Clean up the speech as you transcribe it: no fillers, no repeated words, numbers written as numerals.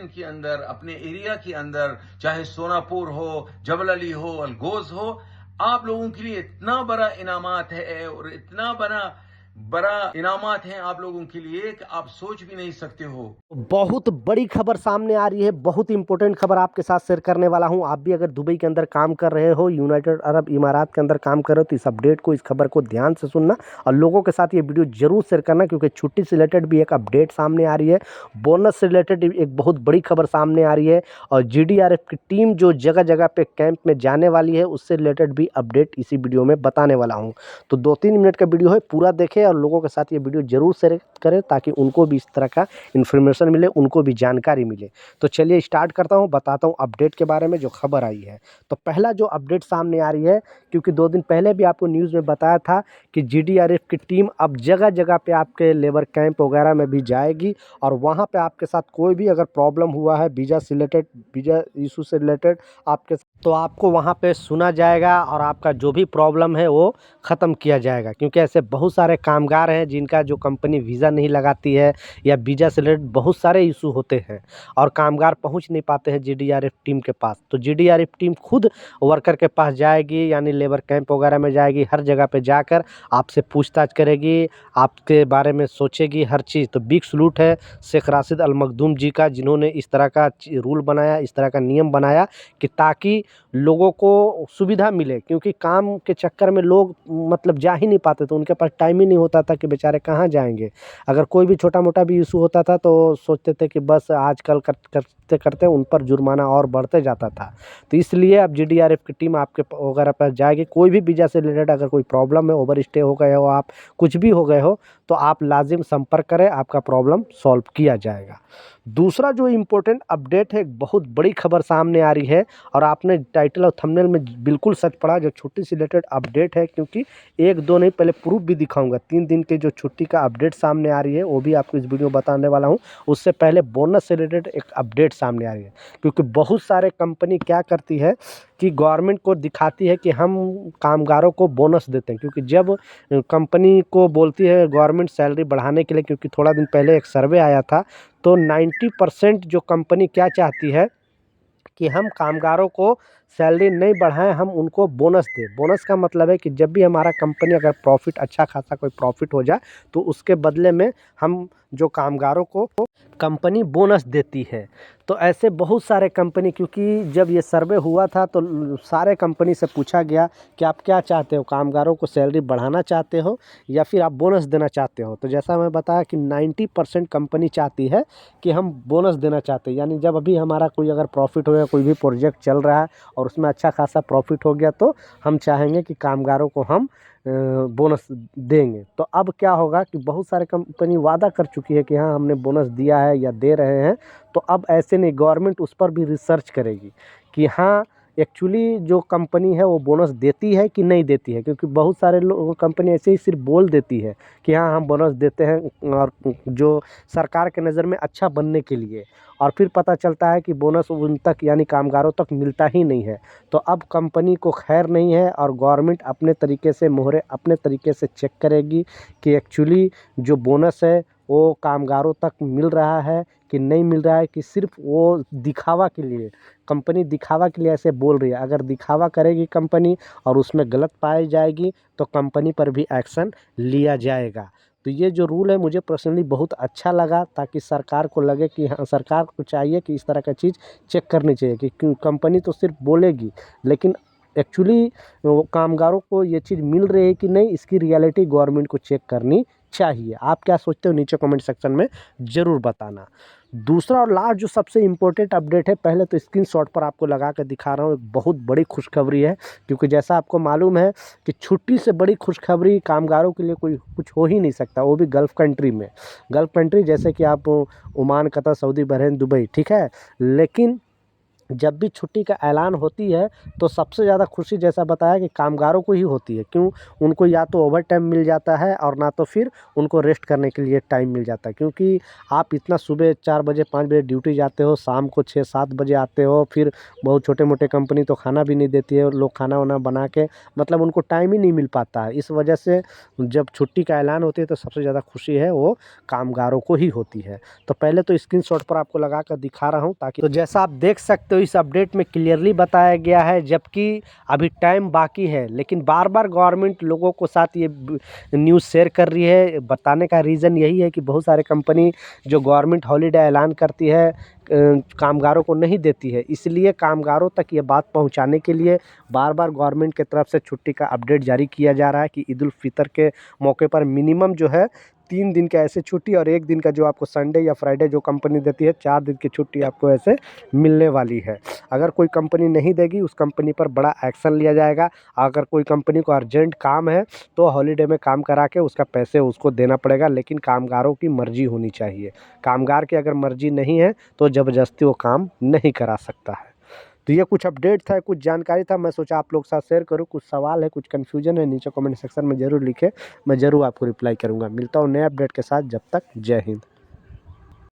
Reason के अंदर, अपने एरिया के अंदर, चाहे सोनापुर हो, जबल अली हो, अलगोज हो, आप लोगों के लिए इतना बड़ा इनामात है और इतना बड़ा बड़ा इनामात हैं आप लोगों के लिए कि आप सोच भी नहीं सकते हो। बहुत बड़ी खबर सामने आ रही है, बहुत इंपॉर्टेंट खबर आपके साथ शेयर करने वाला हूं। आप भी अगर दुबई के अंदर काम कर रहे हो, यूनाइटेड अरब इमारात के अंदर काम कर रहे हो, तो इस अपडेट को, इस खबर को ध्यान से सुनना और लोगों के साथ ये वीडियो जरूर शेयर करना, क्योंकि छुट्टी से रिलेटेड भी एक अपडेट सामने आ रही है। बोनस से रिलेटेड एक बहुत बड़ी खबर सामने आ रही है और जीडीआरएफ की टीम जो जगह जगह पे कैंप में जाने वाली है, उससे रिलेटेड भी अपडेट इसी वीडियो में बताने वाला हूँ। तो 2-3 मिनट का वीडियो है, पूरा देखें और लोगों के साथ ये वीडियो जरूर शेयर करें, ताकि उनको भी इस तरह का इन्फॉर्मेशन मिले, उनको भी जानकारी मिले। तो चलिए स्टार्ट करता हूँ, बताता हूँ अपडेट के बारे में जो खबर आई है। तो पहला जो अपडेट सामने आ रही है, क्योंकि 2 दिन पहले भी आपको न्यूज़ में बताया था कि जीडीआरएफ की टीम अब जगह जगह पे आपके लेबर कैंप वगैरह में भी जाएगी और वहाँ पे आपके साथ कोई भी अगर प्रॉब्लम हुआ है वीज़ा से रिलेटेड, वीज़ा इशू से रिलेटेड आपके, तो आपको वहाँ पे सुना जाएगा और आपका जो भी प्रॉब्लम है वो ख़त्म किया जाएगा। क्योंकि ऐसे बहुत सारे कामगार हैं जिनका जो कंपनी वीज़ा नहीं लगाती है या वीज़ा से रिलेटेड बहुत सारे इशू होते हैं और कामगार पहुंच नहीं पाते हैं जीडीआरएफ टीम के पास। तो जीडीआरएफ टीम खुद वर्कर के पास जाएगी, यानी लेबर कैंप वगैरह में जाएगी, हर जगह पे जाकर आपसे पूछताछ करेगी, आपके बारे में सोचेगी हर चीज़। तो बिग सलूट है शेख राशिद अल मखदूम जी का, जिन्होंने इस तरह का रूल बनाया, इस तरह का नियम बनाया कि ताकि लोगों को सुविधा मिले। क्योंकि काम के चक्कर में लोग मतलब जा ही नहीं पाते, तो उनके पास टाइम ही नहीं होता था कि बेचारे कहाँ जाएंगे। अगर कोई भी छोटा मोटा भी इशू होता था तो सोचते थे कि बस आजकल करते करते उन पर जुर्माना और बढ़ते जाता था। तो इसलिए अब जीडीआरएफ की टीम आपके वगैरह पास जाएगी। कोई भी वीज़ा से रिलेटेड अगर कोई प्रॉब्लम है, ओवर स्टे हो गए हो आप, कुछ भी हो गए हो, तो आप लाजिम संपर्क करें, आपका प्रॉब्लम सॉल्व किया जाएगा। दूसरा जो इम्पोर्टेंट अपडेट है, एक बहुत बड़ी खबर सामने आ रही है और आपने टाइटल और थंबनेल में बिल्कुल सच पढ़ा, जो छुट्टी से रिलेटेड अपडेट है। क्योंकि 1-2 नहीं, पहले प्रूफ भी दिखाऊंगा। 3 दिन के जो छुट्टी का अपडेट सामने आ रही है वो भी आपको इस वीडियो में बताने वाला हूँ। उससे पहले बोनस से रिलेटेड एक अपडेट सामने आ रही है। क्योंकि बहुत सारे कंपनी क्या करती है कि गवर्नमेंट को दिखाती है कि हम कामगारों को बोनस देते हैं। क्योंकि जब कंपनी को बोलती है गवर्नमेंट सैलरी बढ़ाने के लिए, क्योंकि थोड़ा दिन पहले एक सर्वे आया था, तो 90% जो कंपनी क्या चाहती है कि हम कामगारों को सैलरी नहीं बढ़ाएं, हम उनको बोनस दें। बोनस का मतलब है कि जब भी हमारा कंपनी अगर प्रॉफिट, अच्छा खासा कोई प्रॉफिट हो जाए, तो उसके बदले में हम जो कामगारों को कंपनी बोनस देती है। तो ऐसे बहुत सारे कंपनी, क्योंकि जब ये सर्वे हुआ था तो सारे कंपनी से पूछा गया कि आप क्या चाहते हो, कामगारों को सैलरी बढ़ाना चाहते हो या फिर आप बोनस देना चाहते हो। तो जैसा मैं बताया कि 90% कंपनी चाहती है कि हम बोनस देना चाहते हैं। यानी जब अभी हमारा कोई अगर प्रॉफिट हो गया, कोई भी प्रोजेक्ट चल रहा है और उसमें अच्छा खासा प्रॉफिट हो गया, तो हम चाहेंगे कि कामगारों को हम बोनस देंगे। तो अब क्या होगा कि बहुत सारे कंपनी वादा कर चुकी है कि हाँ हमने बोनस दिया है या दे रहे हैं। तो अब ऐसे नहीं, गवर्नमेंट उस पर भी रिसर्च करेगी कि हाँ एक्चुअली जो कंपनी है वो बोनस देती है कि नहीं देती है। क्योंकि बहुत सारे लोग, कंपनी ऐसे ही सिर्फ बोल देती है कि हाँ हम बोनस देते हैं, और जो सरकार के नज़र में अच्छा बनने के लिए, और फिर पता चलता है कि बोनस उन तक, यानी कामगारों तक मिलता ही नहीं है। तो अब कंपनी को खैर नहीं है और गवर्नमेंट अपने तरीके से, मोहरे अपने तरीके से चेक करेगी कि एक्चुअली जो बोनस है वो कामगारों तक मिल रहा है कि नहीं मिल रहा है, कि सिर्फ वो दिखावा के लिए, कंपनी दिखावा के लिए ऐसे बोल रही है। अगर दिखावा करेगी कंपनी और उसमें गलत पाई जाएगी तो कंपनी पर भी एक्शन लिया जाएगा। तो ये जो रूल है मुझे पर्सनली बहुत अच्छा लगा, ताकि सरकार को लगे कि हाँ, सरकार को चाहिए कि इस तरह का चीज़ चेक करनी चाहिए कि कंपनी तो सिर्फ बोलेगी, लेकिन एक्चुअली वो कामगारों को ये चीज़ मिल रही है कि नहीं, इसकी रियलिटी गवर्नमेंट को चेक करनी चाहिए। आप क्या सोचते हो, नीचे कमेंट सेक्शन में ज़रूर बताना। दूसरा और लास्ट जो सबसे इम्पोर्टेंट अपडेट है, पहले तो स्क्रीनशॉट पर आपको लगा कर दिखा रहा हूँ, एक बहुत बड़ी खुशखबरी है। क्योंकि जैसा आपको मालूम है कि छुट्टी से बड़ी खुशखबरी कामगारों के लिए कोई कुछ हो ही नहीं सकता, वो भी गल्फ़ कंट्री में। गल्फ़ कंट्री जैसे कि आप Oman, Qatar, Saudi, Bahrain, Dubai, ठीक है। लेकिन जब भी छुट्टी का ऐलान होती है तो सबसे ज़्यादा खुशी जैसा बताया कि कामगारों को ही होती है। क्यों? उनको या तो ओवर टाइम मिल जाता है और ना तो फिर उनको रेस्ट करने के लिए टाइम मिल जाता है। क्योंकि आप इतना सुबह 4 बजे 5 बजे ड्यूटी जाते हो, शाम को 6-7 बजे आते हो, फिर बहुत छोटे-मोटे कंपनी तो खाना भी नहीं देती है, लोग खाना-वाना बना के मतलब उनको टाइम ही नहीं मिल पाता है। इस वजह से जब छुट्टी का ऐलान होती है तो सबसे ज़्यादा खुशी है वो कामगारों को ही होती है। तो पहले तो स्क्रीनशॉट पर आपको लगा कर दिखा रहा हूँ ताकि तो जैसा आप देख सकते हो इस अपडेट में क्लियरली बताया गया है, जबकि अभी टाइम बाकी है लेकिन बार-बार गवर्नमेंट लोगों को साथ ये न्यूज़ शेयर कर रही है। बताने का रीज़न यही है कि बहुत सारे कंपनी जो गवर्नमेंट हॉलिडे ऐलान करती है कामगारों को नहीं देती है, इसलिए कामगारों तक ये बात पहुंचाने के लिए बार-बार गवर्नमेंट की तरफ से छुट्टी का अपडेट जारी किया जा रहा है कि ईद उल फितर के मौके पर मिनिमम जो है 3 दिन का ऐसे छुट्टी और 1 दिन का जो आपको संडे या फ्राइडे जो कंपनी देती है 4 दिन की छुट्टी आपको ऐसे मिलने वाली है। अगर कोई कंपनी नहीं देगी उस कंपनी पर बड़ा एक्शन लिया जाएगा। अगर कोई कंपनी को अर्जेंट काम है तो हॉलिडे में काम करा के उसका पैसे उसको देना पड़ेगा, लेकिन कामगारों की मर्ज़ी होनी चाहिए। कामगार की अगर मर्ज़ी नहीं है तो ज़बरदस्ती वो काम नहीं करा सकता है। तो ये कुछ अपडेट था, कुछ जानकारी था, मैं सोचा आप लोग के साथ शेयर करूँ। कुछ सवाल है, कुछ कन्फ्यूजन है, नीचे कमेंट सेक्शन में ज़रूर लिखें, मैं ज़रूर आपको रिप्लाई करूँगा। मिलता हूँ नए अपडेट के साथ, जब तक जय हिंद।